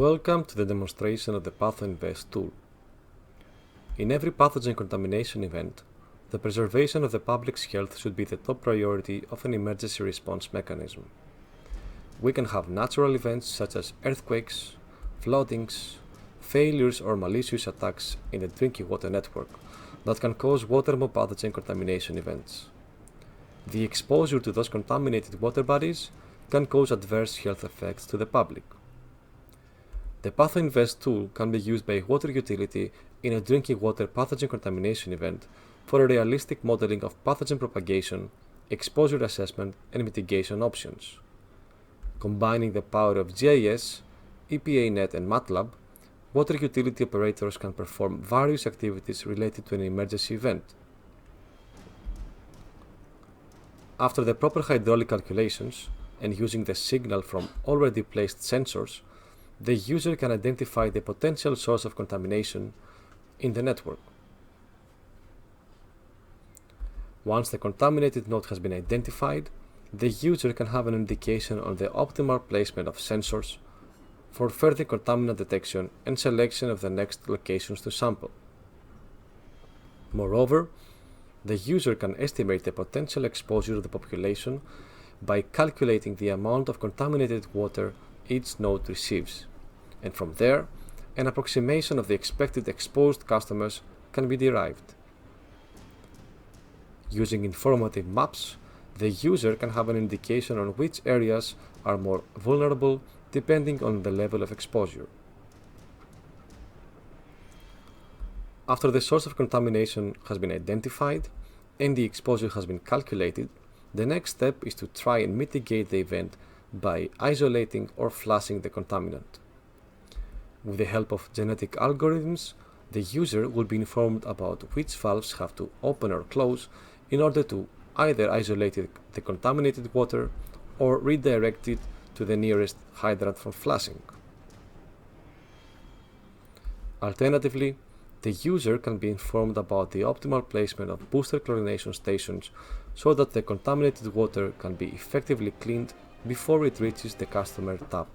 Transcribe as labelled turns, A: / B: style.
A: Welcome to the demonstration of the PathoINVEST tool. In every pathogen contamination event, the preservation of the public's health should be the top priority of an emergency response mechanism. We can have natural events such as earthquakes, floodings, failures or malicious attacks in the drinking water network that can cause waterborne pathogen contamination events. The exposure to those contaminated water bodies can cause adverse health effects to the public. The PathoINVEST tool can be used by a water utility in a drinking water pathogen contamination event for a realistic modeling of pathogen propagation, exposure assessment, and mitigation options. Combining the power of GIS, EPANet, and MATLAB, water utility operators can perform various activities related to an emergency event. After the proper hydraulic calculations, and using the signal from already placed sensors, the user can identify the potential source of contamination in the network. Once the contaminated node has been identified, the user can have an indication on the optimal placement of sensors for further contaminant detection and selection of the next locations to sample. Moreover, the user can estimate the potential exposure of the population by calculating the amount of contaminated water each node receives, and from there, an approximation of the expected exposed customers can be derived. Using informative maps, the user can have an indication on which areas are more vulnerable depending on the level of exposure. After the source of contamination has been identified and the exposure has been calculated, the next step is to try and mitigate the event by isolating or flushing the contaminant. With the help of genetic algorithms, the user will be informed about which valves have to open or close in order to either isolate the contaminated water or redirect it to the nearest hydrant for flushing. Alternatively, the user can be informed about the optimal placement of booster chlorination stations so that the contaminated water can be effectively cleaned before it reaches the customer tap.